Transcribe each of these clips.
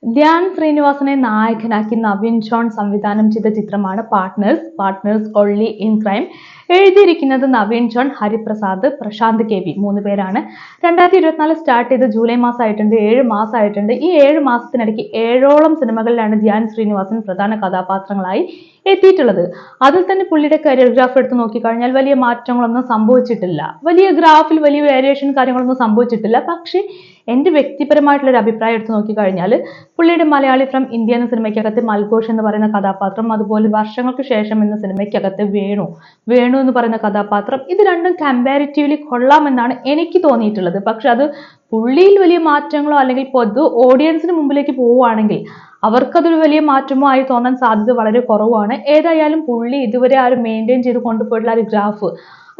ധ്യാൻ ശ്രീനിവാസനെ നായകനാക്കി നവീൻ ജോൺ സംവിധാനം ചെയ്ത ചിത്രമാണ് പാർട്ട്നേഴ്സ് ഒൺലി ഇൻ ക്രൈം. എഴുതിയിരിക്കുന്നത് നവീൻ ജോൺ, ഹരിപ്രസാദ്, പ്രശാന്ത് കെ.വി. 3 പേരാണ്. 2024 സ്റ്റാർട്ട് ചെയ്ത് ജൂലൈ മാസമായിട്ടുണ്ട്, 7 മാസമായിട്ടുണ്ട്. ഈ 7 മാസത്തിനിടയ്ക്ക് 7ഓളം സിനിമകളിലാണ് ധ്യാൻ ശ്രീനിവാസൻ പ്രധാന കഥാപാത്രങ്ങളായി എത്തിയിട്ടുള്ളത്. അതിൽ തന്നെ പുള്ളിയുടെ കരിയർ ഗ്രാഫ് എടുത്ത് നോക്കിക്കഴിഞ്ഞാൽ വലിയ മാറ്റങ്ങളൊന്നും സംഭവിച്ചിട്ടില്ല. വലിയ ഗ്രാഫിൽ വലിയ വേരിയേഷൻ കാര്യങ്ങളൊന്നും സംഭവിച്ചിട്ടില്ല. പക്ഷേ എൻ്റെ വ്യക്തിപരമായിട്ടുള്ള ഒരു അഭിപ്രായം എടുത്ത് നോക്കിക്കഴിഞ്ഞാൽ പുള്ളിയുടെ മലയാളി ഫ്രം ഇന്ത്യ എന്ന സിനിമയ്ക്കകത്ത് മൽഘോഷ് എന്ന് പറയുന്ന കഥാപാത്രം, അതുപോലെ വർഷങ്ങൾക്ക് ശേഷം എന്ന സിനിമയ്ക്കകത്ത് വേണു എന്ന് പറയുന്ന കഥാപാത്രം, ഇത് രണ്ടും കമ്പാരിറ്റീവ്ലി കൊള്ളാമെന്നാണ് എനിക്ക് തോന്നിയിട്ടുള്ളത്. പക്ഷെ അത് പുള്ളിയിൽ വലിയ മാറ്റങ്ങളോ അല്ലെങ്കിൽ പൊതു ഓഡിയൻസിന് മുമ്പിലേക്ക് പോവുകയാണെങ്കിൽ അവർക്കതൊരു വലിയ മാറ്റമോ ആയി തോന്നാൻ സാധ്യത വളരെ കുറവാണ്. ഏതായാലും പുള്ളി ഇതുവരെ ആരും മെയിൻറ്റെയിൻ ചെയ്ത് കൊണ്ടുപോയിട്ടുള്ള ഒരു ഗ്രാഫ്,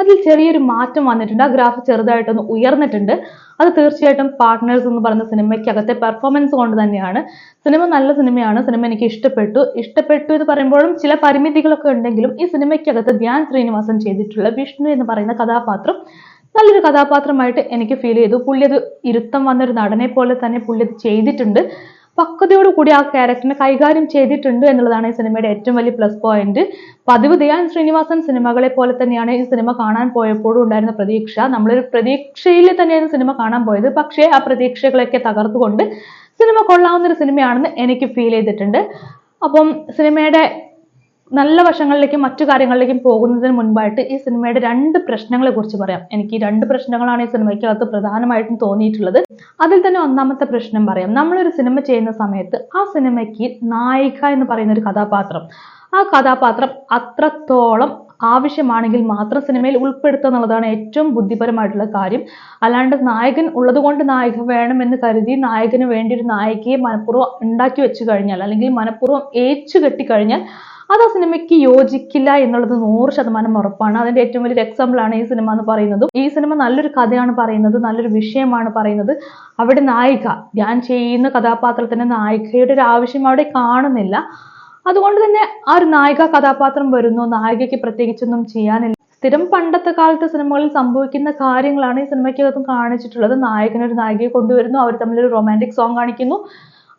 അതിൽ ചെറിയൊരു മാറ്റം വന്നിട്ടുണ്ട്. ആ ഗ്രാഫ് ചെറുതായിട്ടൊന്ന് ഉയർന്നിട്ടുണ്ട്. അത് തീർച്ചയായിട്ടും പാർട്ട്നേഴ്സ് എന്ന് പറയുന്ന സിനിമയ്ക്കകത്തെ പെർഫോമൻസ് കൊണ്ട് തന്നെയാണ്. സിനിമ നല്ല സിനിമയാണ്, സിനിമ എനിക്ക് ഇഷ്ടപ്പെട്ടു എന്ന് പറയുമ്പോഴും ചില പരിമിതികളൊക്കെ ഉണ്ടെങ്കിലും ഈ സിനിമയ്ക്കകത്ത് ധ്യാൻ ശ്രീനിവാസൻ ചെയ്തിട്ടുള്ള വിഷ്ണു എന്ന് പറയുന്ന കഥാപാത്രം നല്ലൊരു കഥാപാത്രമായിട്ട് എനിക്ക് ഫീൽ ചെയ്തു. പുള്ളി അത് ഇരുത്തം വന്നൊരു നടനെ പോലെ തന്നെ പുള്ളി അത് ചെയ്തിട്ടുണ്ട്. പക്വതയോടുകൂടി ആ ക്യാരക്ടറിനെ കൈകാര്യം ചെയ്തിട്ടുണ്ട് എന്നുള്ളതാണ് ഈ സിനിമയുടെ ഏറ്റവും വലിയ പ്ലസ് പോയിന്റ്. പതിവ് ധ്യാൻ ശ്രീനിവാസൻ സിനിമകളെ പോലെ തന്നെയാണ് ഈ സിനിമ കാണാൻ പോയപ്പോഴും ഉണ്ടായിരുന്ന പ്രതീക്ഷ. നമ്മളൊരു പ്രതീക്ഷയിൽ തന്നെയാണ് സിനിമ കാണാൻ പോയത്. പക്ഷേ ആ പ്രതീക്ഷകളൊക്കെ തകർത്തുകൊണ്ട് സിനിമ കൊള്ളാവുന്ന ഒരു സിനിമയാണെന്ന് എനിക്ക് ഫീൽ ചെയ്തിട്ടുണ്ട്. അപ്പം സിനിമയുടെ നല്ല വശങ്ങളിലേക്കും മറ്റു കാര്യങ്ങളിലേക്കും പോകുന്നതിന് മുൻപായിട്ട് ഈ സിനിമയുടെ 2 പ്രശ്നങ്ങളെ കുറിച്ച് പറയാം. എനിക്ക് ഈ 2 പ്രശ്നങ്ങളാണ് ഈ സിനിമയ്ക്കകത്ത് പ്രധാനമായിട്ടും തോന്നിയിട്ടുള്ളത്. അതിൽ തന്നെ ഒന്നാമത്തെ പ്രശ്നം പറയാം. നമ്മളൊരു സിനിമ ചെയ്യുന്ന സമയത്ത് ആ സിനിമയ്ക്ക് നായിക എന്ന് പറയുന്ന ഒരു കഥാപാത്രം, ആ കഥാപാത്രം അത്രത്തോളം ആവശ്യമാണെങ്കിൽ മാത്രം സിനിമയിൽ ഉൾപ്പെടുത്തുക എന്നുള്ളതാണ് ഏറ്റവും ബുദ്ധിപരമായിട്ടുള്ള കാര്യം. അല്ലാണ്ട് നായകൻ ഉള്ളത് കൊണ്ട് നായിക വേണമെന്ന് കരുതി നായകന് വേണ്ടി ഒരു നായികയെ മനഃപൂർവ്വം ഉണ്ടാക്കി വെച്ചു കഴിഞ്ഞാൽ അല്ലെങ്കിൽ മനഃപൂർവ്വം ഏച്ചു കെട്ടിക്കഴിഞ്ഞാൽ അത് ആ സിനിമയ്ക്ക് യോജിക്കില്ല എന്നുള്ളത് 100% ഉറപ്പാണ്. അതിന്റെ ഏറ്റവും വലിയൊരു എക്സാമ്പിൾ ആണ് ഈ സിനിമ എന്ന് പറയുന്നത്. ഈ സിനിമ നല്ലൊരു കഥയാണ് പറയുന്നത്, നല്ലൊരു വിഷയമാണ് പറയുന്നത്. അവിടെ നായിക, ഞാൻ ചെയ്യുന്ന കഥാപാത്രത്തിന് നായികയുടെ ഒരു ആവശ്യം അവിടെ കാണുന്നില്ല. അതുകൊണ്ട് തന്നെ ആ ഒരു നായിക കഥാപാത്രം വരുന്നു, നായികയ്ക്ക് പ്രത്യേകിച്ചൊന്നും ചെയ്യാനില്ല. സ്ഥിരം പണ്ടത്തെ കാലത്തെ സിനിമകളിൽ സംഭവിക്കുന്ന കാര്യങ്ങളാണ് ഈ സിനിമയ്ക്കകത്തും കാണിച്ചിട്ടുള്ളത്. നായകനൊരു നായികയെ കൊണ്ടുവരുന്നു, അവർ തമ്മിലൊരു റൊമാൻറ്റിക് സോങ് കാണിക്കുന്നു.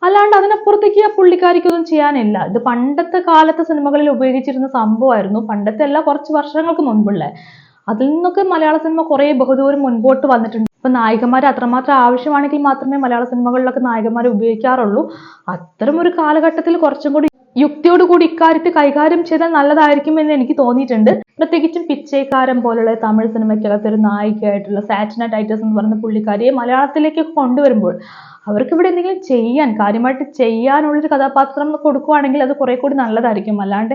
അല്ലാണ്ട് അതിനപ്പുറത്തേക്ക് ആ പുള്ളിക്കാരിക്കൊന്നും ചെയ്യാനില്ല. ഇത് പണ്ടത്തെ കാലത്തെ സിനിമകളിൽ ഉപയോഗിച്ചിരുന്ന സംഭവമായിരുന്നു. പണ്ടത്തെ അല്ല, കുറച്ച് വർഷങ്ങൾക്ക് മുൻപുള്ള. അതിൽ നിന്നൊക്കെ മലയാള സിനിമ കുറേ ബഹുദൂരം മുൻപോട്ട് വന്നിട്ടുണ്ട്. ഇപ്പൊ നായികമാർ അത്രമാത്രം ആവശ്യമാണെങ്കിൽ മാത്രമേ മലയാള സിനിമകളിലൊക്കെ നായകന്മാരെ ഉപയോഗിക്കാറുള്ളൂ. അത്തരം ഒരു കാലഘട്ടത്തിൽ കുറച്ചും കൂടി യുക്തിയോടുകൂടി ഇക്കാര്യത്തെ കൈകാര്യം ചെയ്താൽ നല്ലതായിരിക്കും എന്ന് എനിക്ക് തോന്നിയിട്ടുണ്ട്. പ്രത്യേകിച്ചും പിച്ചൈക്കാരൻ പോലുള്ള തമിഴ് സിനിമയ്ക്കകത്ത് ഒരു നായികയായിട്ടുള്ള സാറ്റിന ടൈറ്റസ് എന്ന് പറയുന്ന പുള്ളിക്കാരിയെ മലയാളത്തിലേക്ക് കൊണ്ടുവരുമ്പോൾ അവർക്ക് ഇവിടെ എന്തെങ്കിലും ചെയ്യാൻ, കാര്യമായിട്ട് ചെയ്യാനുള്ളൊരു കഥാപാത്രം കൊടുക്കുവാണെങ്കിൽ അത് കുറെ കൂടി നല്ലതായിരിക്കും. അല്ലാണ്ട്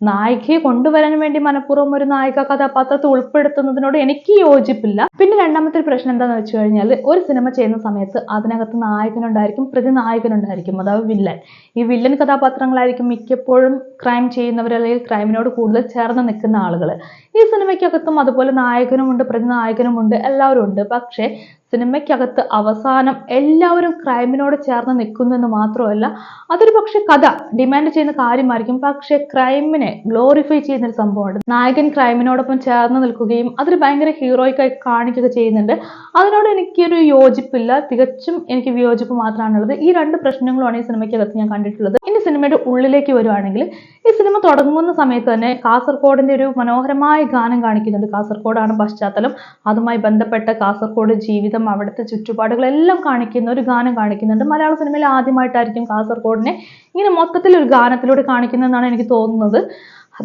നായികയെ കൊണ്ടുവരാൻ വേണ്ടി മനഃപൂർവ്വം ഒരു നായിക കഥാപാത്രത്തെ ഉൾപ്പെടുത്തുന്നതിനോട് എനിക്ക് യോജിപ്പില്ല. പിന്നെ രണ്ടാമത്തെ ഒരു പ്രശ്നം എന്താണെന്ന് വെച്ച് കഴിഞ്ഞാൽ, ഒരു സിനിമ ചെയ്യുന്ന സമയത്ത് അതിനകത്ത് നായകനുണ്ടായിരിക്കും, പ്രതിനായകനുണ്ടായിരിക്കും, അതായത് വില്ലൻ. ഈ വില്ലൻ കഥാപാത്രങ്ങളായിരിക്കും മിക്കപ്പോഴും ക്രൈം ചെയ്യുന്നവർ അല്ലെങ്കിൽ ക്രൈമിനോട് കൂടുതൽ ചേർന്ന് നിൽക്കുന്ന ആളുകൾ. ഈ സിനിമയ്ക്കകത്തും അതുപോലെ നായകനുമുണ്ട്, പ്രതിനായകനുമുണ്ട്, എല്ലാവരും ഉണ്ട്. പക്ഷേ സിനിമയ്ക്കകത്ത് അവസാനം എല്ലാവരും ക്രൈമിനോട് ചേർന്ന് നിൽക്കുന്നെന്ന് മാത്രമല്ല, അതൊരു പക്ഷെ കഥ ഡിമാൻഡ് ചെയ്യുന്ന കാര്യമായിരിക്കും. പക്ഷെ ക്രൈമിനെ ഗ്ലോറിഫൈ ചെയ്യുന്ന ഒരു സംഭവമുണ്ട്. നായകൻ ക്രൈമിനോടൊപ്പം ചേർന്ന് നിൽക്കുകയും അതൊരു ഭയങ്കര ഹീറോയിക്കായി കാണിക്കുക ചെയ്യുന്നുണ്ട്. അതിനോട് എനിക്കൊരു യോജിപ്പില്ല, തികച്ചും എനിക്ക് വിയോജിപ്പ് മാത്രമാണുള്ളത്. ഈ 2 പ്രശ്നങ്ങളുമാണ് ഈ സിനിമയ്ക്കകത്ത് ഞാൻ കണ്ടിട്ടുള്ളത്. ഇനി സിനിമയുടെ ഉള്ളിലേക്ക് വരുവാണെങ്കിൽ, ഈ സിനിമ തുടങ്ങുന്ന സമയത്ത് തന്നെ കാസർഗോഡിന്റെ ഒരു മനോഹരമായ ഗാനം കാണിക്കുന്നുണ്ട്. കാസർഗോഡാണ് പശ്ചാത്തലം. അതുമായി ബന്ധപ്പെട്ട കാസർഗോഡ് ജീവിതം, അവിടുത്തെ ചുറ്റുപാടുകളെല്ലാം കാണിക്കുന്ന ഒരു ഗാനം കാണിക്കുന്നുണ്ട്. മലയാള സിനിമയിൽ ആദ്യമായിട്ടായിരിക്കും കാസർഗോഡിനെ ഇങ്ങനെ മൊത്തത്തിൽ ഒരു ഗാനത്തിലൂടെ കാണിക്കുന്നതെന്നാണ് എനിക്ക് തോന്നുന്നത്.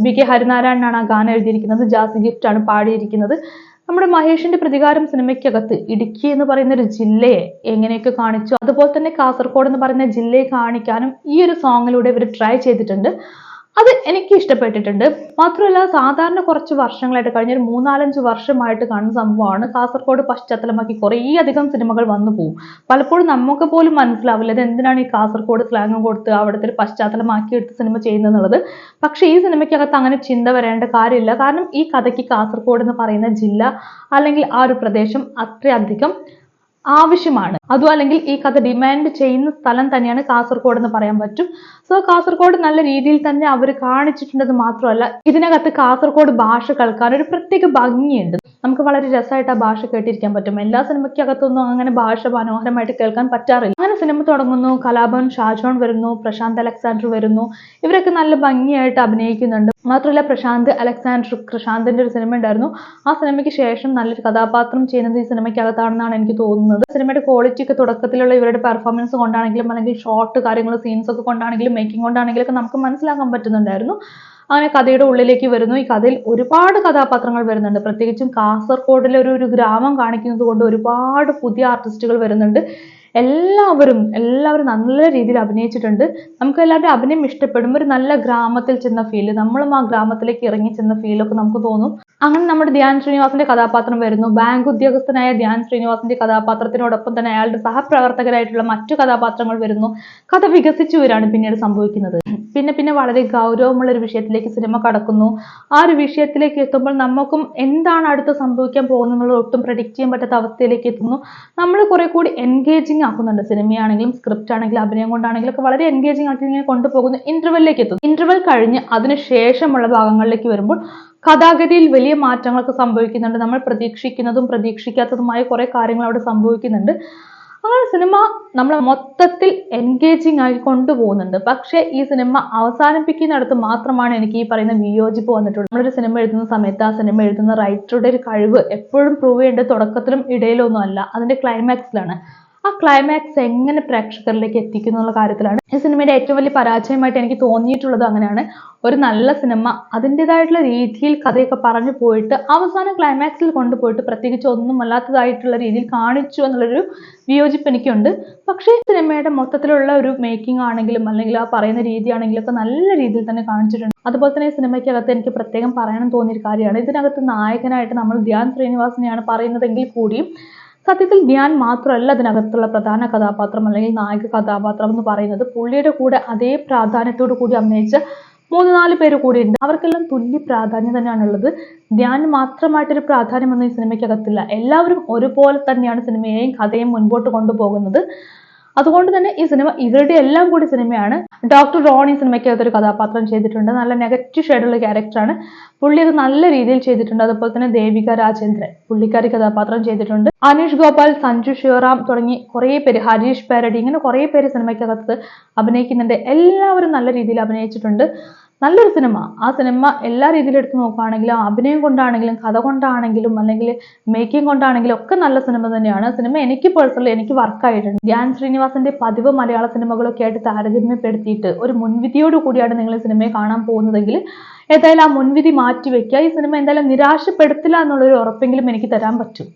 BK ഹരിനാരായണനാണ് ആ ഗാനം എഴുതിയിരിക്കുന്നത്, ജാസി ഗിഫ്റ്റ് ആണ് പാടിയിരിക്കുന്നത്. നമ്മുടെ മഹേഷിന്റെ പ്രതികാരം സിനിമയ്ക്കകത്ത് ഇടുക്കി എന്ന് പറയുന്ന ഒരു ജില്ലയെ എങ്ങനെയൊക്കെ കാണിച്ചു, അതുപോലെ തന്നെ കാസർഗോഡ് എന്ന് പറയുന്ന ജില്ലയെ കാണിക്കാനും ഈ ഒരു സോങ്ങിലൂടെ ഇവർ ട്രൈ ചെയ്തിട്ടുണ്ട്. അത് എനിക്ക് ഇഷ്ടപ്പെട്ടിട്ടുണ്ട്. മാത്രമല്ല, സാധാരണ കുറച്ച് വർഷങ്ങളായിട്ട്, കഴിഞ്ഞൊരു 3-4-5 വർഷമായിട്ട് കാണുന്ന സംഭവമാണ്, കാസർഗോഡ് പശ്ചാത്തലമാക്കി കുറേയധികം സിനിമകൾ വന്നു പോകും. പലപ്പോഴും നമുക്ക് പോലും മനസ്സിലാവില്ല ഇത് എന്തിനാണ് ഈ കാസർഗോഡ് സ്ലാങ് കൊടുത്ത് അവിടുത്തെ ഒരു പശ്ചാത്തലമാക്കി എടുത്ത് സിനിമ ചെയ്യുന്നത്. പക്ഷെ ഈ സിനിമയ്ക്കകത്ത് അങ്ങനെ ചിന്ത വരേണ്ട കാര്യമില്ല. കാരണം ഈ കഥയ്ക്ക് കാസർഗോഡ് എന്ന് പറയുന്ന ജില്ല അല്ലെങ്കിൽ ആ ഒരു പ്രദേശം അത്രയധികം ആവശ്യമാണ്. അതും അല്ലെങ്കിൽ ഈ കഥ ഡിമാൻഡ് ചെയ്യുന്ന സ്ഥലം തന്നെയാണ് കാസർഗോഡ് എന്ന് പറയാൻ പറ്റും. സോ കാസർഗോഡ് നല്ല രീതിയിൽ തന്നെ അവർ കാണിച്ചിട്ടുണ്ടെന്ന് മാത്രമല്ല, ഇതിനകത്ത് കാസർഗോഡ് ഭാഷ കേൾക്കാൻ ഒരു പ്രത്യേക ഭംഗിയുണ്ട്. നമുക്ക് വളരെ രസമായിട്ട് ആ ഭാഷ കേട്ടിരിക്കാൻ പറ്റും. എല്ലാ സിനിമയ്ക്കകത്തൊന്നും അങ്ങനെ ഭാഷ മനോഹരമായിട്ട് കേൾക്കാൻ പറ്റാറില്ല. അങ്ങനെ സിനിമ തുടങ്ങുന്നു, കലാഭവൻ ഷാജോൺ വരുന്നു, പ്രശാന്ത് അലക്സാണ്ടർ വരുന്നു. ഇവരൊക്കെ നല്ല ഭംഗിയായിട്ട് അഭിനയിക്കുന്നുണ്ട്. മാത്രമല്ല പ്രശാന്തിന്റെ ഒരു സിനിമ ഉണ്ടായിരുന്നു. ആ സിനിമയ്ക്ക് ശേഷം നല്ലൊരു കഥാപാത്രം ചെയ്യുന്നത് ഈ സിനിമയ്ക്കകത്താണെന്നാണ് എനിക്ക് തോന്നുന്നത്. സിനിമയുടെ ക്വാളിറ്റി ഒക്കെ തുടക്കത്തിലുള്ള ഇവരുടെ പെർഫോമൻസ് കൊണ്ടാണെങ്കിലും അല്ലെങ്കിൽ ഷോർട്ട് കാര്യങ്ങൾ സീൻസ് ഒക്കെ കൊണ്ടാണെങ്കിലും മേക്കിംഗ് കൊണ്ടാണെങ്കിലും ഒക്കെ നമുക്ക് മനസ്സിലാക്കാൻ പറ്റുന്നുണ്ടായിരുന്നു. അങ്ങനെ കഥയുടെ ഉള്ളിലേക്ക് വരുന്നു. ഈ കഥയിൽ ഒരുപാട് കഥാപാത്രങ്ങൾ വരുന്നുണ്ട്. പ്രത്യേകിച്ചും കാസർഗോഡിലെ ഒരു ഗ്രാമം കാണിക്കുന്നത് കൊണ്ട് ഒരുപാട് പുതിയ ആർട്ടിസ്റ്റുകൾ വരുന്നുണ്ട്. എല്ലാവരും നല്ല രീതിയിൽ അഭിനയിച്ചിട്ടുണ്ട്. നമുക്ക് എല്ലാവരുടെയും അഭിനയം ഇഷ്ടപ്പെടും. ഒരു നല്ല ഗ്രാമത്തിൽ ചെന്ന ഫീല്, നമ്മളും ആ ഗ്രാമത്തിലേക്ക് ഇറങ്ങി ചെന്ന ഫീലൊക്കെ നമുക്ക് തോന്നും. അങ്ങനെ നമ്മുടെ ധ്യാൻ ശ്രീനിവാസന്റെ കഥാപാത്രം വരുന്നു. ബാങ്ക് ഉദ്യോഗസ്ഥനായ ധ്യാൻ ശ്രീനിവാസന്റെ കഥാപാത്രത്തിനോടൊപ്പം തന്നെ അയാളുടെ സഹപ്രവർത്തകരായിട്ടുള്ള മറ്റു കഥാപാത്രങ്ങൾ വരുന്നു. കഥ വികസിച്ചു വരാണ് പിന്നീട് സംഭവിക്കുന്നത്. പിന്നെ വളരെ ഗൗരവമുള്ള ഒരു വിഷയത്തിലേക്ക് സിനിമ കടക്കുന്നു. ആ ഒരു വിഷയത്തിലേക്ക് എത്തുമ്പോൾ നമുക്കും എന്താണ് അടുത്ത് സംഭവിക്കാൻ പോകുന്നത് ഒട്ടും പ്രഡിക്റ്റ് ചെയ്യാൻ പറ്റാത്ത അവസ്ഥയിലേക്ക് എത്തുന്നു. നമ്മൾ കുറെ കൂടി എൻഗേജിങ് ആക്കുന്നുണ്ട്. സിനിമയാണെങ്കിലും സ്ക്രിപ്റ്റ് ആണെങ്കിലും അഭിനയം കൊണ്ടാണെങ്കിലും ഒക്കെ വളരെ എൻഗേജിങ് ആക്കി ഇങ്ങനെ കൊണ്ടുപോകുന്നു. ഇന്റർവെല്ലിലേക്ക് എത്തുന്നു. ഇന്റർവെൽ കഴിഞ്ഞ് അതിനുശേഷമുള്ള ഭാഗങ്ങളിലേക്ക് വരുമ്പോൾ കഥാഗതിയിൽ വലിയ മാറ്റങ്ങളൊക്കെ സംഭവിക്കുന്നുണ്ട്. നമ്മൾ പ്രതീക്ഷിക്കുന്നതും പ്രതീക്ഷിക്കാത്തതുമായ കുറെ കാര്യങ്ങൾ അവിടെ സംഭവിക്കുന്നുണ്ട്. അങ്ങനെ സിനിമ നമ്മളെ മൊത്തത്തിൽ എൻഗേജിങ് ആയി കൊണ്ടുപോകുന്നുണ്ട്. പക്ഷേ ഈ സിനിമ അവസാനിപ്പിക്കുന്നിടത്ത് മാത്രമാണ് എനിക്ക് ഈ പറയുന്ന വിയോജിപ്പ് വന്നിട്ടുള്ളത്. നമ്മളൊരു സിനിമ എഴുതുന്ന സമയത്ത് ആ സിനിമ എഴുതുന്ന റൈറ്ററുടെ ഒരു കഴിവ് എപ്പോഴും പ്രൂവ് ചെയ്യേണ്ടത് തുടക്കത്തിലും ഇടയിലൊന്നും അല്ല, അതിന്റെ ക്ലൈമാക്സിലാണ്. ആ ക്ലൈമാക്സ് എങ്ങനെ പ്രേക്ഷകരിലേക്ക് എത്തിക്കുന്നു എന്നുള്ള കാര്യത്തിലാണ് ഈ സിനിമയുടെ ഏറ്റവും വലിയ പരാജയമായിട്ട് എനിക്ക് തോന്നിയിട്ടുള്ളത്. അങ്ങനെയാണ് ഒരു നല്ല സിനിമ അതിൻ്റെതായിട്ടുള്ള രീതിയിൽ കഥയൊക്കെ പറഞ്ഞു പോയിട്ട് അവസാനം ക്ലൈമാക്സിൽ കൊണ്ടുപോയിട്ട് പ്രത്യേകിച്ച് ഒന്നും അല്ലാത്തതായിട്ടുള്ള രീതിയിൽ കാണിച്ചു എന്നുള്ളൊരു വിയോജിപ്പ് എനിക്കുണ്ട്. പക്ഷേ സിനിമയുടെ മൊത്തത്തിലുള്ള ഒരു മേക്കിംഗ് ആണെങ്കിലും അല്ലെങ്കിൽ ആ പറയുന്ന രീതി ആണെങ്കിലും ഒക്കെ നല്ല രീതിയിൽ തന്നെ കാണിച്ചിട്ടുണ്ട്. അതുപോലെ തന്നെ ഈ സിനിമയ്ക്കകത്ത് എനിക്ക് പ്രത്യേകം പറയാനും തോന്നിയൊരു കാര്യമാണ്, ഇതിനകത്ത് നായകനായിട്ട് നമ്മൾ ധ്യാൻ ശ്രീനിവാസനെയാണ് പറയുന്നതെങ്കിൽ കൂടിയും സത്യത്തിൽ ധ്യാൻ മാത്രമല്ല അതിനകത്തുള്ള പ്രധാന കഥാപാത്രം അല്ലെങ്കിൽ നായക കഥാപാത്രം എന്ന് പറയുന്നത്. പുള്ളിയുടെ കൂടെ അതേ പ്രാധാന്യത്തോടു കൂടി അഭിനയിച്ച 3-4 പേര് കൂടിയുണ്ട്. അവർക്കെല്ലാം തുല്യ പ്രാധാന്യം തന്നെയാണുള്ളത്. ധ്യാൻ മാത്രമായിട്ടൊരു പ്രാധാന്യമൊന്നും ഈ സിനിമയ്ക്കകത്തില്ല. എല്ലാവരും ഒരുപോലെ തന്നെയാണ് സിനിമയെയും കഥയും മുൻപോട്ട് കൊണ്ടുപോകുന്നത്. അതുകൊണ്ട് തന്നെ ഈ സിനിമ ഇവരുടെ എല്ലാം കൂടി സിനിമയാണ്. ഡോക്ടർ റോൺ ഈ സിനിമയ്ക്കകത്ത് ഒരു കഥാപാത്രം ചെയ്തിട്ടുണ്ട്. നല്ല നെഗറ്റീവ് ഷെയ്ഡുള്ള ക്യാരക്ടറാണ്. പുള്ളി അത് നല്ല രീതിയിൽ ചെയ്തിട്ടുണ്ട്. അതുപോലെ തന്നെ ദേവിക രാജേന്ദ്രൻ പുള്ളിക്കാരി കഥാപാത്രം ചെയ്തിട്ടുണ്ട്. അനീഷ് ഗോപാൽ, സഞ്ജു ശിവറാം തുടങ്ങി കുറേ പേര്, ഹരീഷ് പാരഡി, ഇങ്ങനെ കുറേ പേര് സിനിമയ്ക്കകത്ത് അഭിനയിക്കുന്നുണ്ട്. എല്ലാവരും നല്ല രീതിയിൽ അഭിനയിച്ചിട്ടുണ്ട്. നല്ലൊരു സിനിമ. ആ സിനിമ എല്ലാ രീതിയിലും എടുത്ത് നോക്കുകയാണെങ്കിലും അഭിനയം കൊണ്ടാണെങ്കിലും കഥ കൊണ്ടാണെങ്കിലും അല്ലെങ്കിൽ മേക്കിംഗ് കൊണ്ടാണെങ്കിലും ഒക്കെ നല്ല സിനിമ തന്നെയാണ്. സിനിമ എനിക്ക് പേഴ്സണലി എനിക്ക് വർക്കായിട്ടുണ്ട്. ധ്യാൻ ശ്രീനിവാസന്റെ പതിവ് മലയാള സിനിമകളൊക്കെ ആയിട്ട് താരതമ്യപ്പെടുത്തിയിട്ട് ഒരു മുൻവിധിയോട് കൂടിയാണ് നിങ്ങൾ ഈ സിനിമയെ കാണാൻ പോകുന്നതെങ്കിൽ ഏതായാലും ആ മുൻവിധി മാറ്റി വെക്കുക. ഈ സിനിമ എന്തായാലും നിരാശപ്പെടുത്തില്ല എന്നുള്ളൊരു ഉറപ്പെങ്കിലും എനിക്ക് തരാൻ പറ്റും.